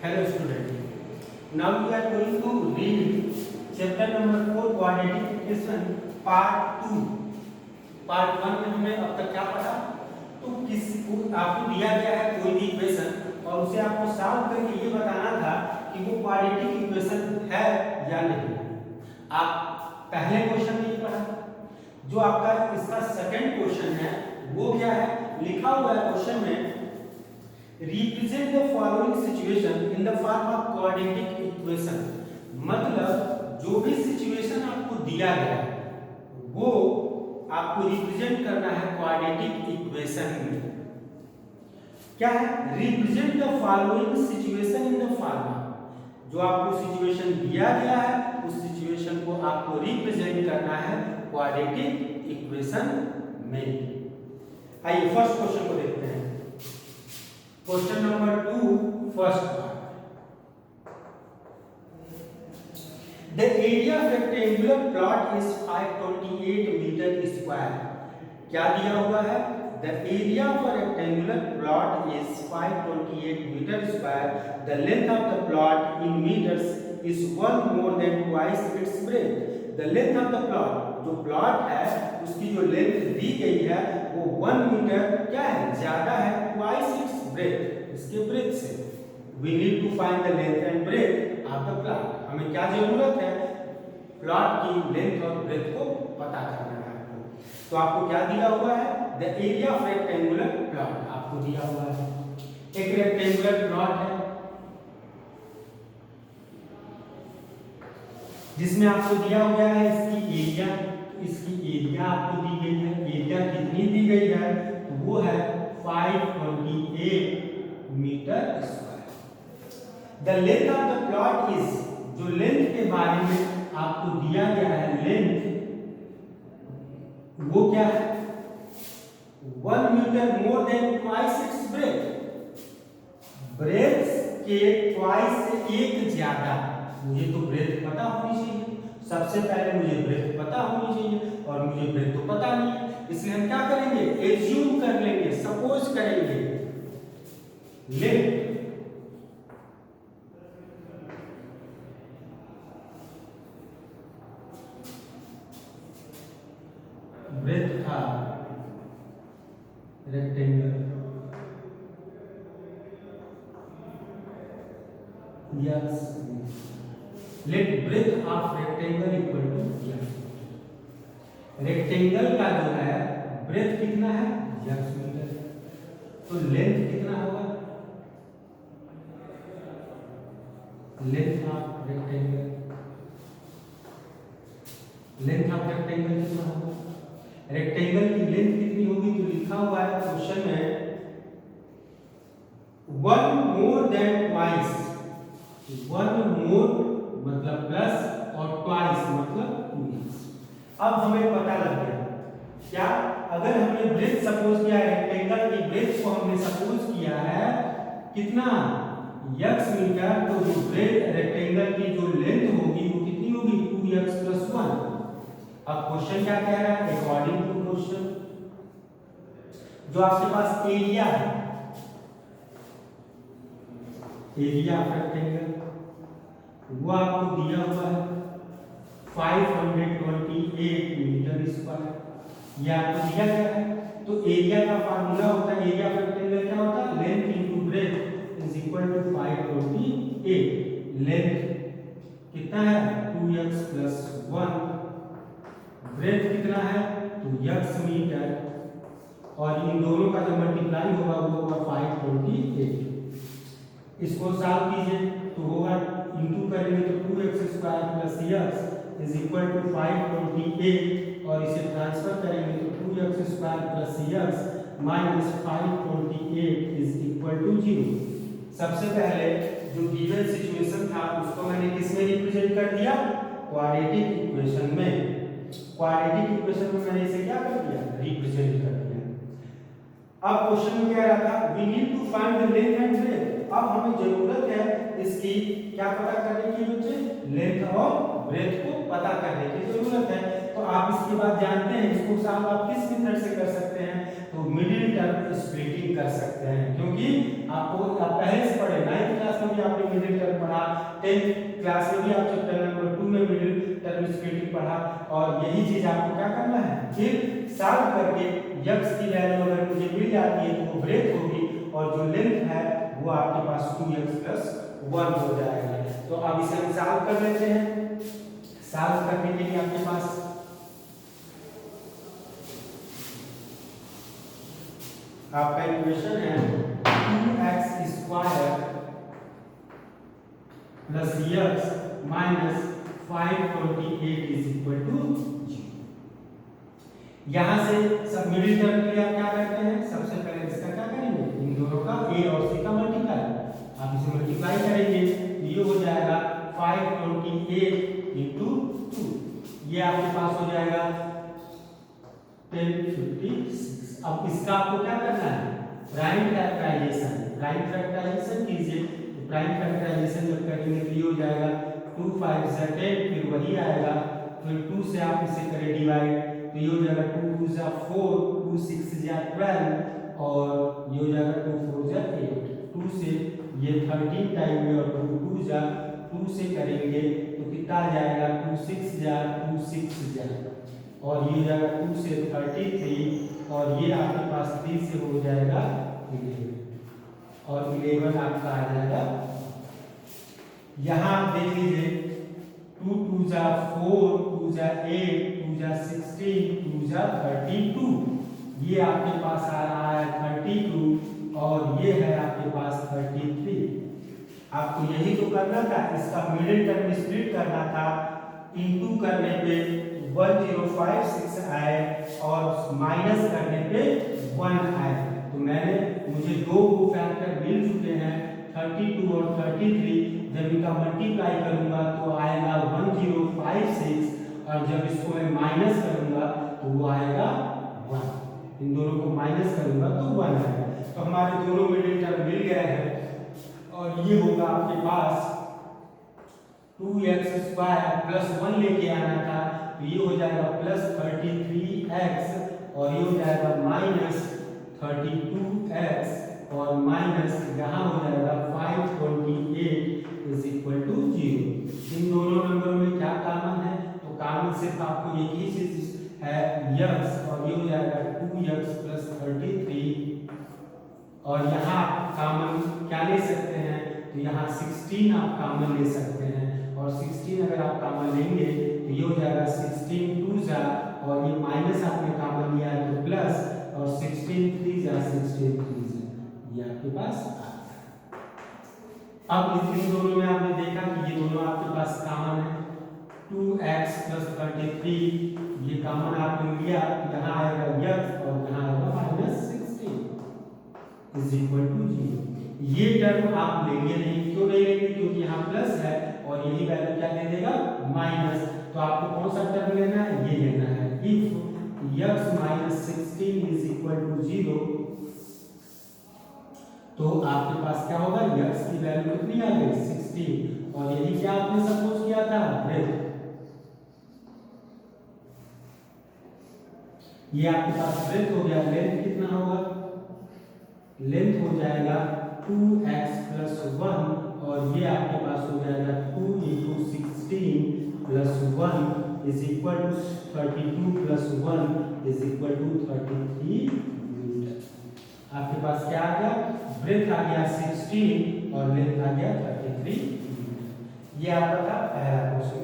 Hello student. Now we are going to read chapter number 4 quadratic equation part 2. Part 1 में हमने अब तक क्या पढ़ा? तो आपको दिया गया है कोई भी इक्वेशन और उसे आपको सॉल्व करके ये बताना था कि वो क्वाड्रेटिक इक्वेशन है या नहीं। आप पहले क्वेश्चन में ये पढ़ा। जो आपका इसका सेकंड क्वेश्चन है वो क्या है? लिखा हुआ है क्वेश्चन में represent the following situation in the form of quadratic equation। मतलब जो भी सिचुएशन आपको दिया गया है वो आपको रिप्रेजेंट करना है क्वाड्रेटिक इक्वेशन में। क्या है? Represent the following situation in the form. जो आपको सिचुएशन दिया गया है उस सिचुएशन को आपको रिप्रेजेंट करना है क्वाड्रेटिक इक्वेशन में। आइए फर्स्ट क्वेश्चन को देखते हैं। Question number 2 first part. The area of rectangular plot is 528 metre square. क्या दिया हुआ है? The area of a rectangular plot is 528 metre square. The length of the plot in metres is 1 more than twice its breadth। The length of the plot, जो plot है उसकी जो length दी गई है वो 1 मीटर क्या है? ज्यादा है twice its breadth, इसके ब्रेथ से। We need to find the length and breadth of the plot। हमें क्या जरूरत है? प्लॉट की लेंथ और ब्रेथ को पता करना है आपको। तो आपको क्या दिया हुआ है? The area of rectangular plot आपको दिया हुआ है। एक रेक्टेंगुलर प्लॉट है जिसमें आपको दिया हुआ है इसकी एरिया। इसकी एरिया आपको दी गई है। एरिया कितनी दी गई है? तो वो है 528 metre square. The length of the plot is, जो लेंथ के बारे में आपको दिया गया है लेंथ, वो क्या है? 1 metre more than twice its breadth. Breadth के ट्वाइस से एक ज्यादा। मुझे तो ब्रेथ पता होनी चाहिए, सबसे पहले मुझे ब्रेथ पता होनी चाहिए और मुझे ब्रेथ तो पता नहीं है, इसलिए हम क्या करेंगे? एज्यूम कर लेंगे, सपोज करेंगे। लेंथ ब्रेथ का rectangle x, let breadth of rectangle equal to x. Rectangle का जो है ब्रेथ कितना है? Yes metre. तो लेंथ कितना होगा? Length of rectangle, length of rectangle कितना होगा? रेक्टेंगल की लेंथ कितनी होगी? तो लिखा हुआ है क्वेश्चन में 1 more than twice। 1 more मतलब प्लस और ट्वाइस मतलब 2x। अब हमें पता लग गया क्या? अगर हमने ब्रेथ सपोज किया, रेक्टेंगल की ब्रेथ को हमने सपोज किया है कितना? x metre. तो जो ब्रेथ रेक्टेंगल की जो लेंथ होगी वो कितनी होगी? 2x + 1। अब क्वेश्चन क्या कह रहा है? अकॉर्डिंग टू क्वेश्चन जो आपके पास एरिया है, एरिया ऑफ रेक्टेंगल वो आपको दिया हुआ है 528 मीटर स्क्वायर। ये आपको दिया गया है। तो एरिया का फार्मूला होता है, एरिया ऑफ रेक्टेंगल क्या होता है? Length into breadth is equal to 528। Length कितना है? 2x + 1। ब्रेथ कितना है? तो x मीटर और इन दोनों का जो मल्टीप्लाई होगा वो होगा 528। इसको सॉल्व कीजिए तो होगा, इंटू करेंगे तो 2x² + x is equal to 528 और इसे ट्रांसफर करेंगे तो 2x² + x minus 528 is equal to 0। सबसे पहले जो गिवन सिचुएशन था उसको मैंने किस में रिप्रेजेंट कर दिया? क्वाड्रेटिक इक्वेशन में। क्वाड्रेटिक इक्वेशन में मैंने इसे क्या कर दिया? रिप्रेजेंट कर दिया। अब क्वेश्चन में क्या रहा था? We need to find the length and breadth. अब हमें जरूरत है इसकी क्या पता करने की? बच्चे लेंथ और ब्रेथ को पता करने की जरूरत है। तो आप इसके बाद जानते हैं इसको सॉल्व आप किस मेथड से कर सकते हैं? तो मिडिल टर्म स्प्लिटिंग कर सकते हैं, क्योंकि आपको आप पहले से पढ़े 9th क्लास में भी आपने 10th क्लास में भी आप चैप्टर नंबर 2 में मिडिल टर्म स्प्लिटिंग पढ़ा, और यही चीज आपको क्या करना है, फिर सॉल्व करके x की वैल्यू अगर मुझे मिल जाती है तो वो ब्रेक होगी, और जो लेंथ है वो आपके पास 2x + 1 हो जाएगा। तो अब इसे हम सॉल्व कर लेते हैं। सॉल्व करने के लिए आपके पास आपका इक्वेशन है 2x² प्लस x माइनस 528 = 0। यहां से सब मिडिल टर्म के लिए आप क्या करते हैं, सबसे पहले इसका क्या करेंगे, इन दोनों का a और c का मल्टीप्लाई, आप इसे मल्टीप्लाई करेंगे तो ये हो जाएगा 528 × 2, ये आपके पास हो जाएगा 1056। अब इसका आपको क्या करना है, प्राइम फैक्टराइजेशन कीजिए। तो प्राइम फैक्टराइजेशन जब करेंगे तो ये हो जाएगा 2 5 = 10, फिर वही आएगा, फिर 2 से आप इसे करें डिवाइड तो ये हो जाएगा 2 2 = 4, 2 6 = 12, और ये हो जाएगा 2 4 = 8। 2 से ये 13 टाइम में, और 2 2 = 2 से करेंगे तो कितना आ जाएगा, 2 6 = 2 6 और ये हो जाएगा 2 से 33, और ये आपके पास 3 से हो जाएगा 11, और 11 आपका आ जाएगा। यहाँ आप देख लीजिए 2 2 = 4, 2 = 8, 2 = 16, 2 = 32, ये आपके पास आ रहा है 32, और ये है आपके पास 33। आपको यही तो करना था, इसका मिडिल टर्म स्प्लिट करना था, इनटू करने पे 1056 आए और माइनस करने पे 1 आए। तो मुझे दो फैक्टर मिल चुके हैं 32 और 33, जब इनका मल्टीप्लाई करूंगा तो आएगा 1056, और जब इसको मैं माइनस करूंगा तो वो आएगा 1। इन दोनों को माइनस करूंगा तो 1 आएगा। तो हमारे दोनों मिडिल टर्म मिल गए हैं, और ये होगा आपके पास 2x² + 1 लेके आना था, तो ये हो जाएगा +33x, और ये हो जाएगा -32x, और माइनस यहाँ हो जाएगा 528 = 0। इन दोनों नंबरों में क्या कॉमन है, तो कॉमन सिर्फ आपको एक ही चीज है x, और ये हो जाएगा 2x + 33, और यहाँ कॉमन क्या ले सकते हैं, तो यहाँ 16 आप कॉमन ले सकते हैं, और 16 अगर आप कॉमन लेंगे तो ये हो जाएगा 16 2 जा, और ये माइनस आपने कॉमन लिया है तो प्लस, और 16 3 जा 16 3 जा, ये आपके पास आ गया। अब इन दोनों में आपने देखा कि ये दोनों आपके पास कॉमन है, 2x + 33 ये कॉमन आपने लिया, यहाँ आएगा x और यहाँ आएगा -16 = 0। ये टर्म आप लेंगे नहीं, क्यों नहीं लेंगे, क्योंकि यहाँ प्लस है और यही वैल्यू क्या दे देगा, माइनस। तो आपको कौन सा टर्म लेना है, ये लेना है। इफ x - 16 = 0, तो आपके पास क्या होगा, x की वैल्यू कितनी आ गई, 16, और यही क्या आपने सपोज किया था, ब्रेथ। ये आपके पास ब्रेथ हो गया। लेंथ कितना होगा, लेंथ हो जाएगा 2x + 1, और ये आपके पास हो जाएगा 2 × 16 + 1 = 32 + 1 = 33 मीटर। आपके पास क्या आ गया, ब्रेथ आ गया 16 और लेंथ आ गया 33 मीटर। ये आपका था पहला क्वेश्चन।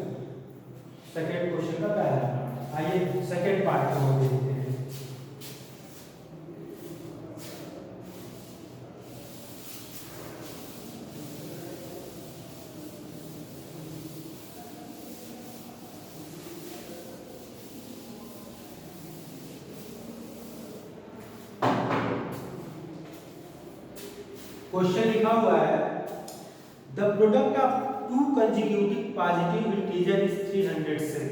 सेकंड क्वेश्चन का पहला पार्ट। आइए सेकंड पार्ट को हम देखते हैं। क्वेश्चन लिखा हुआ है, the product of to consecutive positive integer is 307।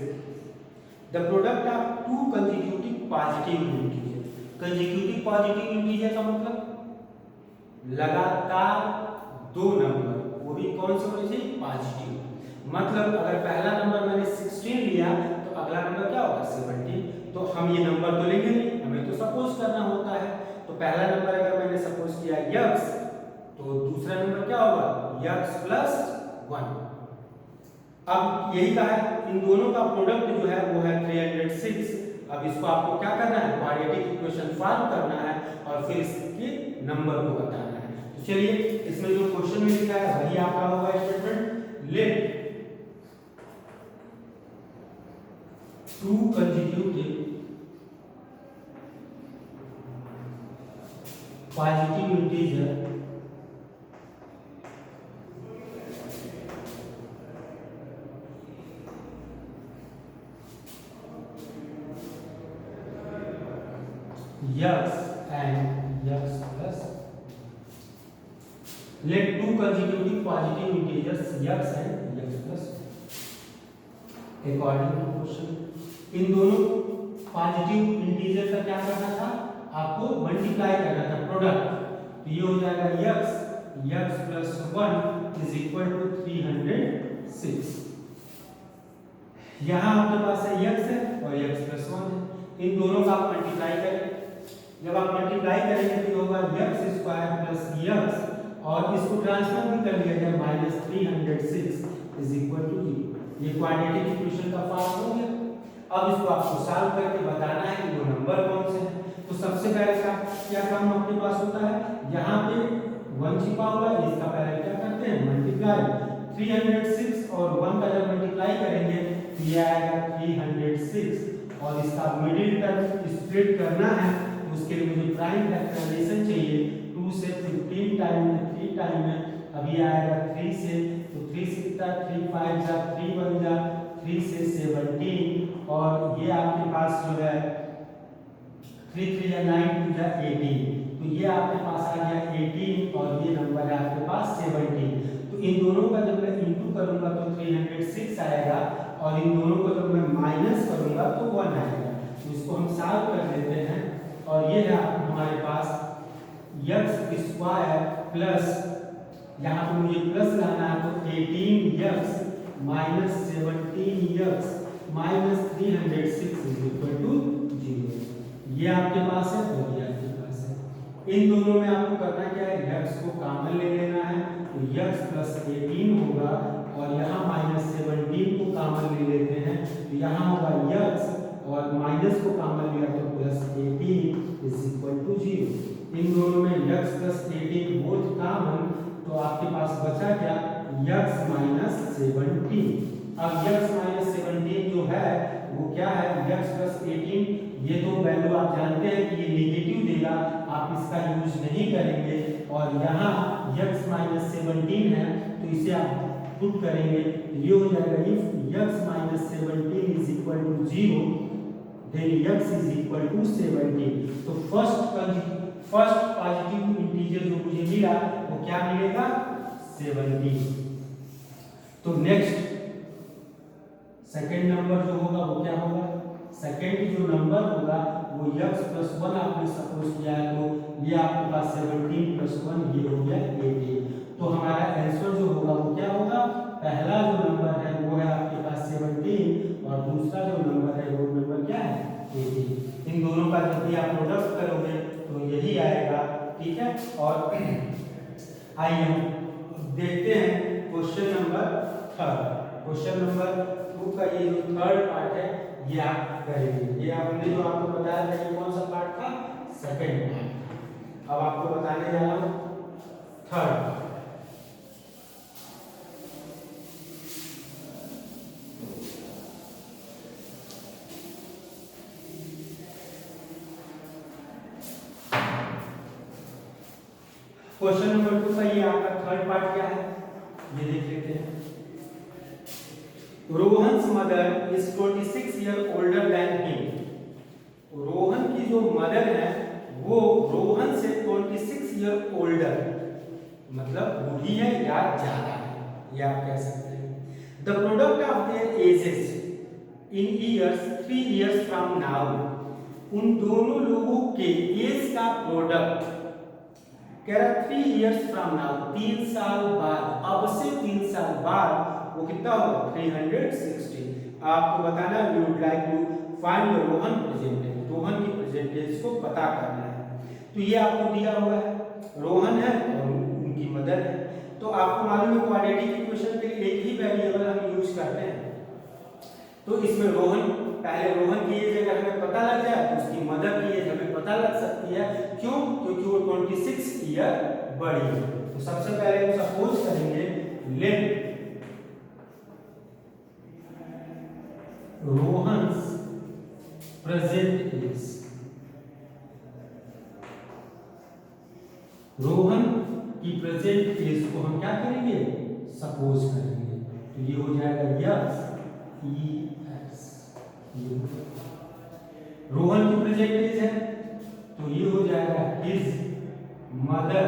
The product of to consecutive positive integer, consecutive positive integer का मतलब लगातार दो नंबर, वो भी कौन से होने चाहिए, पॉजिटिव। मतलब अगर पहला नंबर मैंने 16 लिया तो अगला नंबर क्या होगा, 17। तो हम ये नंबर तो लेंगे नहीं, हमें तो सपोज करना होता है। तो पहला नंबर अगर मैंने सपोज किया x, तो दूसरा नंबर क्या होगा, x + 1। अब यही कहा है इन दोनों का प्रोडक्ट जो है वो है 306। अब इसको आपको क्या करना है, क्वाड्रेटिक इक्वेशन सॉल्व करना है और फिर इसके नंबर को बताना है। तो चलिए इसमें जो क्वेश्चन में लिखा है वही आपका होगा statement. Let two consecutive positive integer x and x plus let two consecutive positive integers x and x plus according to question in दोनों पॉजिटिव इंटीजर का क्या करना था, आपको मल्टीप्लाई करना था प्रोडक्ट। तो ये हो जाएगा x plus 1 is equal to 306। यहाँ आपके पास है x है और x plus 1 है, इन दोनों का आप मल्टीप्लाई करें। जब आप मल्टीप्लाई करेंगे तो होगा x स्क्वायर प्लस x और इसको ट्रांसफर भी कर लिया जाए माइनस 306 इज इक्वल टू 0। ये क्वाड्रेटिक इक्वेशन का फॉर्म हो गया। अब इसको आपको सॉल्व करके बताना है कि वो नंबर कौन से हैं। तो सबसे पहले क्या काम अपने पास होता है, यहाँ पे 1 छिपा हुआ है, इसका पहले क्या करते हैं मल्टीप्लाई। 306 और 1 का जब मल्टीप्लाई करेंगे तो ये आएगा 306 और इसका मिडिल टर्म स्प्लिट करना है, उसके लिए मुझे प्राइम फैक्टराइजेशन चाहिए। 2 से 15 टाइम में 3 टाइम में अभी आएगा 3 से, तो 3 से कितना 3 5 जा 3 1 जा 3 से 17 और ये आपके पास जो है 3 3 या 9 2 जा 18, तो ये आपके पास आ गया 18 और ये नंबर है आपके पास 17। तो इन दोनों का जब मैं इंटू करूंगा तो 306 आएगा और इन दोनों को जब मैं माइनस करूंगा तो 1 आएगा। तो इसको हम सॉल्व कर लेते हैं और ये है हमारे पास x स्क्वायर प्लस, यहाँ पे मुझे प्लस लाना है तो 18x minus 17x minus 306 is equal to 0। ये आपके पास है और ये आपके पास है। इन दोनों में आपको करना क्या है, x को कॉमन ले लेना है तो x प्लस 18 होगा और यहाँ माइनस 17 को कॉमन ले लेते हैं तो यहाँ होगा x और माइनस को कॉमन लिया तो प्लस 18 इज इक्वल टू 0। इन दोनों में x प्लस 18 बोथ कॉमन, तो आपके पास बचा क्या x माइनस 17। अब x माइनस 17 जो है वो क्या है, x प्लस 18, ये तो वैल्यू आप जानते हैं कि ये नेगेटिव देगा, आप इसका यूज नहीं करेंगे। और यहाँ x माइनस 17 है तो इसे आप पुट करेंगे, ये हो जाएगा if x minus 17 is equal to 0 then x is equal to 17। तो फर्स्ट पॉजिटिव इंटीजर जो मुझे मिला वो क्या मिलेगा 17। तो नेक्स्ट सेकंड नंबर जो होगा वो क्या होगा, सेकंड जो नंबर होगा वो x प्लस 1 आपने सपोज किया है तो ये आपके पास 17 प्लस 1 ये हो गया 18। तो हमारा आंसर जो होगा वो क्या होगा, पहला जो नंबर है वो है आपके पास 17 और दूसरा जो नंबर है वो नंबर क्या है 18। इन दोनों का जब भी आप प्रोडक्ट करोगे तो यही आएगा, ठीक है। और आइए हम देखते हैं क्वेश्चन नंबर 3। क्वेश्चन नंबर 2 का ये जो थर्ड पार्ट है ये आप करेंगे। ये आपने जो आपको बताया था ये कौन सा पार्ट था, सेकंड पार्ट। अब आपको बताने जा रहा हूं थर्ड। क्वेश्चन नंबर 2 का ये आपका थर्ड पार्ट क्या है ये देख लेते हैं। Rohan's mother is 26 year older than him. Rohan की जो मदर है वो रोहन से 26 ईयर ओल्डर, मतलब बूढ़ी है या ज्यादा है, ये आप कह सकते हैं। The product of their edges in years 3 years from now. उन दोनों लोगों के एज का प्रोडक्ट कह रहा 3 ईयर्स फ्रॉम नाउ, 3 साल बाद, अब से 3 साल बाद वो कितना होगा 360। आपको बताना है we would like to find Rohan present age, Rohan की प्रेजेंट एज को पता करना है। तो ये आपको दिया हुआ है रोहन है और उनकी मदर है। तो तो आपको मालूम है क्वाड्रेटिक इक्वेशन के लिए एक ही वेरिएबल हम यूज करते हैं। तो इसमें रोहन, पहले रोहन की एज अगर हमें पता लग जाए तो उसकी मदर की एज हमें पता लग सकती है। क्यों? क्योंकि वो 26 ईयर बड़ी है। तो सबसे पहले हम सपोज करेंगे let Rohan's present age, Rohan की प्रेजेंट एज को हम क्या करेंगे? सपोज करेंगे। तो ये हो जाएगा यस ई एस। रोहन की प्रेजेंट एज है तो ये हो जाएगा his mother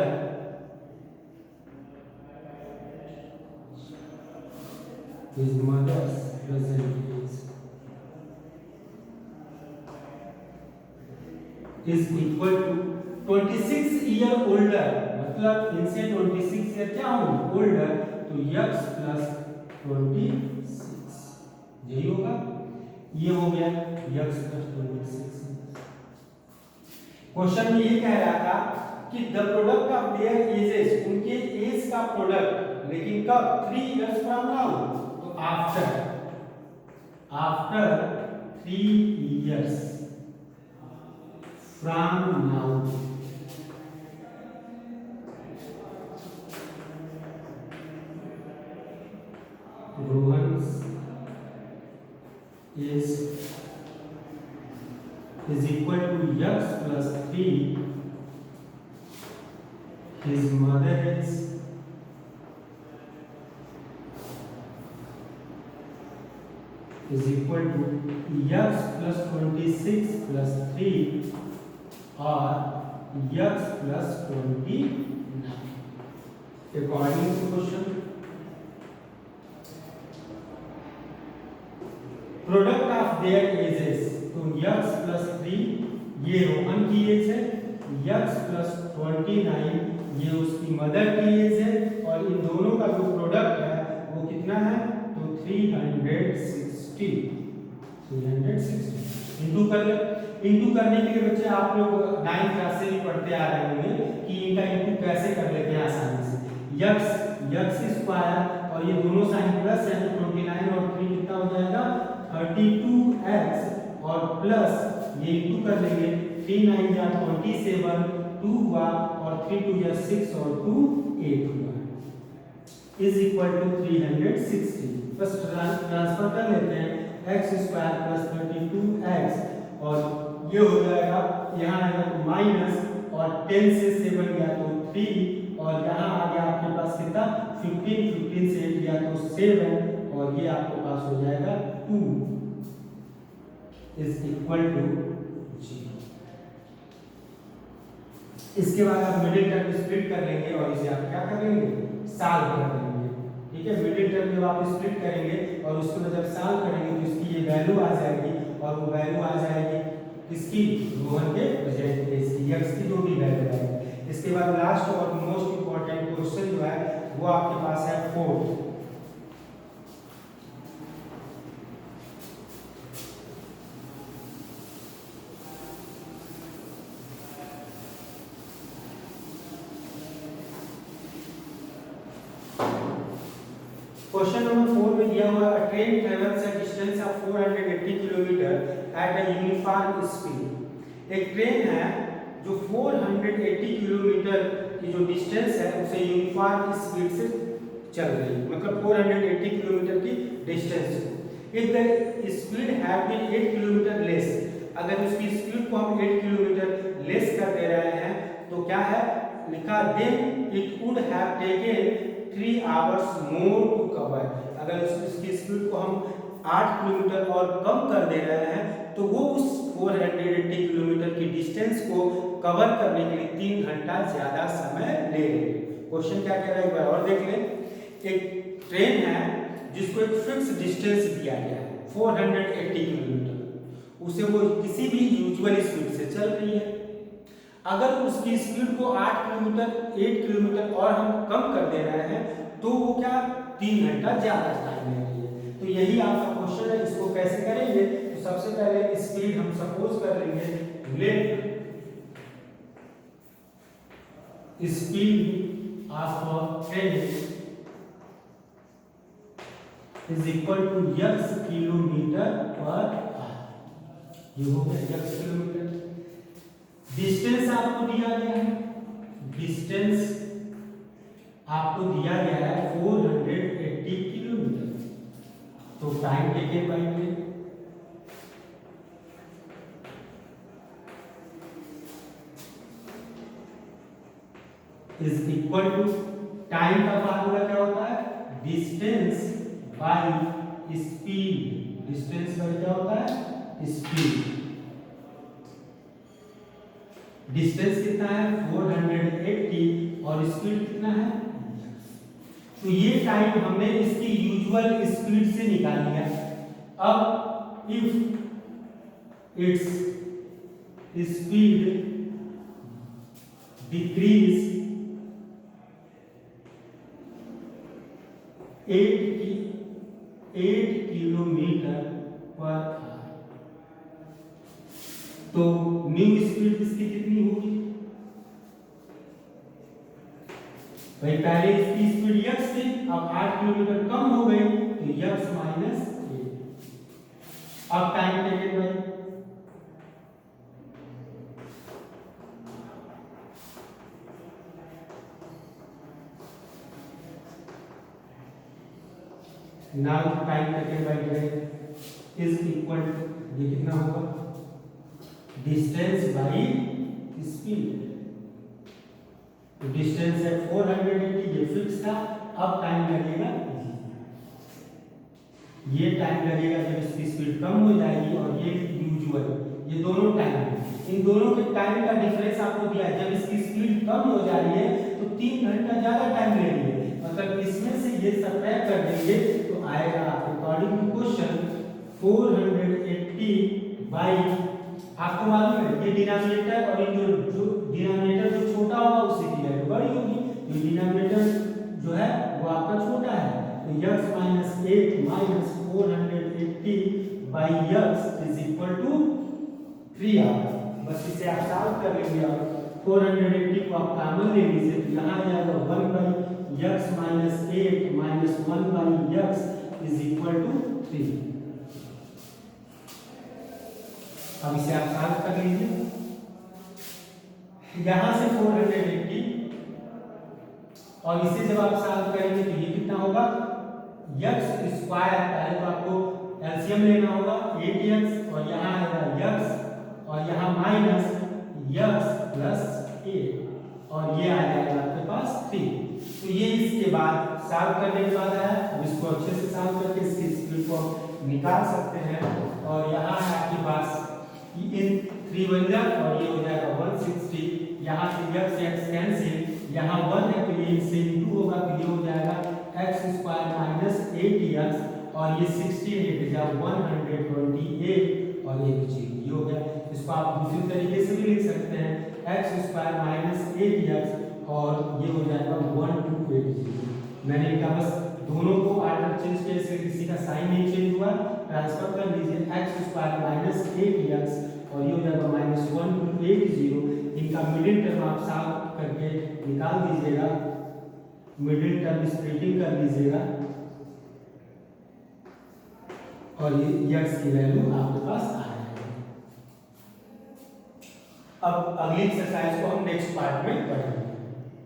present age is equal to 26 year older, मतलब इनसे 26 ईयर क्या होंगे? ओल्डर। तो x प्लस 26 यही होगा। ये हो गया x प्लस 26। क्वेश्चन में ये कह रहा था कि the product of their edges, उनके एज का प्रोडक्ट, लेकिन कब? 3 इयर्स फ्रॉम नाउ। तो after 3 years from now, Rohan's is equal to x plus 3. His mother is equal to x plus 26 plus 3 or x plus 29 according to question। Product of their edges, तो x plus 3 ये रोहन की as है, x plus 29 ये उसकी mother की as है, और इन दोनों का जो प्रोडक्ट है वो कितना है? तो 360 इंटू कर ले। इंटू करने के लिए बच्चे आप लोग 9th क्लास से भी पढ़ते आ रहे होंगे कि इनका इंटू कैसे कर लेते हैं आसानी से। x स्क्वायर और ये दोनों साइन प्लस है तो 29 और 3 कितना हो जाएगा? 32x और प्लस ये इंटू कर लेंगे 3 9 या 27, 2 हुआ और 3 2 या 6 और 2 8 हुआ, इज इक्वल टू 360। बस ट्रांसफर कर लेते हैं x स्क्वायर प्लस 32x और ये हो जाएगा, यहाँ आएगा तो माइनस और 10 से 7 गया तो 3 और यहाँ आ गया आपके पास कितना? 15 से 8 गया तो 7 और ये आपके पास हो जाएगा 2 इज इक्वल टू 0। इसके बाद आप मिडिल टर्म स्प्लिट कर लेंगे और इसे आप क्या कर लेंगे? सॉल्व कर लेंगे। ठीक है, मिडिल टर्म जब आप स्प्लिट करेंगे और उसको जब सॉल्व करेंगे तो इसकी ये वैल्यू आ जाएगी और वो वैल्यू आ जाएगी किसकी? रोहन के प्रेजेंट एज की, x की जो भी वैल्यू है। इसके बाद लास्ट और मोस्ट इंपॉर्टेंट क्वेश्चन जो है वो आपके पास है 4। क्वेश्चन नंबर 4 में दिया हुआ है train travels a distance of 480 kilometre at a uniform speed. एक ट्रेन है जो 480 किलोमीटर की जो डिस्टेंस है उसे यूनिफॉर्म स्पीड से चल रही है, मतलब 480 किलोमीटर की डिस्टेंस को। If the speed have been 8 kilometre less, अगर उसकी स्पीड को हम 8 किलोमीटर लेस कर दे रहे हैं तो क्या है लिखा? Then it would have taken 3 hours more to cover. अगर इसकी स्पीड को हम 8 किलोमीटर और कम कर दे रहे हैं तो वो उस 480 किलोमीटर की डिस्टेंस को कवर करने के लिए 3 घंटा ज्यादा समय ले लेंगे। क्वेश्चन क्या कह रहा है एक बार और देख लें। एक ट्रेन है जिसको एक फिक्स डिस्टेंस दिया गया है 480 किलोमीटर, उसे वो किसी भी यूजुअल स्पीड से चल रही है। अगर उसकी स्पीड को 8 किलोमीटर और हम कम कर दे रहे हैं तो वो क्या 3 घंटा ज्यादा टाइम ले रही है। तो यही आपका क्वेश्चन है, इसको कैसे करेंगे? तो सबसे पहले स्पीड हम सपोज कर लेंगे let speed of train is equal to x kilometre per hour. ये हो गया यक्स किलोमीटर। डिस्टेंस आपको दिया गया है, डिस्टेंस आपको दिया गया है 480 किलोमीटर। तो time taken by train is equal to, time का फार्मूला क्या होता है, distance by speed. Distance by क्या होता है, स्पीड। डिस्टेंस कितना है 480 और स्पीड कितना है, तो ये टाइम हमने इसकी यूजुअल स्पीड से निकाल लिया। अब if its speed decrease 8 kilometre per our, तो न्यू स्पीड इसकी कितनी होगी भाई, पहले इसकी स्पीड यक्स थी, अब 8 किलोमीटर कम हो गई तो यक्स माइनस 8। अब टाइम टेकन भाई, now time taken by train is equal to, ये कितना होगा, डिस्टेंस बाय स्पीड। तो डिस्टेंस है 480, ये फिक्स था। अब टाइम लगेगा, ये टाइम लगेगा जब इसकी स्पीड कम हो जाएगी और ये यूजुअल, ये दोनों टाइम है। इन दोनों के टाइम का डिफरेंस आपको दिया है। जब इसकी स्पीड कम हो जा रही है तो 3 घंटा ज्यादा टाइम ले रही है, मतलब इसमें से ये सब्ट्रैक्ट कर देंगे तो आएगा अकॉर्डिंग टू क्वेश्चन 480 बाई, आपको मालूम है ये डिनोमिनेटर और ये जो डिनोमिनेटर जो छोटा होगा उससे की वैल्यू बड़ी होगी, ये डिनोमिनेटर जो है वो आपका छोटा है, तो x minus 8 minus 480 by x is equal to 3 hour. बस इसे आप सॉल्व कर लेंगे और 480 को आप कॉमन ले लीजिए तो यहाँ आ जाएगा 1 by x minus 8 minus 1 by x is equal to 3। अब इसे आप सॉल्व कर लीजिए, यहां से 480 और इसे जब आप सॉल्व करेंगे तो ये कितना होगा, x स्क्वायर, पहले तो आपको एलसीएम लेना होगा 8x और यहाँ आएगा x और यहाँ माइनस x प्लस 8 और ये आ जाएगा आपके पास 3। तो ये इसके बाद सॉल्व करने के बाद आया। अब इसको अच्छे से सॉल्व करके इसकी स्पीड को निकाल सकते हैं और यहाँ है आपके पास इन 3 बन जाए और ये हो जाएगा 160, यहाँ से x कैंसिल, यहाँ 1 है तो ये इससे इंटू होगा तो ये हो जाएगा x स्क्वायर माइनस 8x और ये 16 जब 128 और ये 0, ये हो गया। इसको आप दूसरी तरीके से भी लिख सकते हैं x स्क्वायर माइनस 8x और ये हो जाएगा 1280। मैंने इनका बस दोनों को ऑर्डर चेंज किया, इससे किसी का साइन नहीं चेंज हुआ, ट्रांसफर कर लीजिए x स्क्वायर माइनस 8x और ये हो जाएगा माइनस 1280। इनका मिडिल टर्म आप सॉल्व करके निकाल दीजिएगा, मिडिल टर्म स्प्लिटिंग कर लीजिएगा और ये x की वैल्यू आपके पास आ जाएगी। अब अगली एक्सरसाइज को हम नेक्स्ट पार्ट में पढ़ेंगे।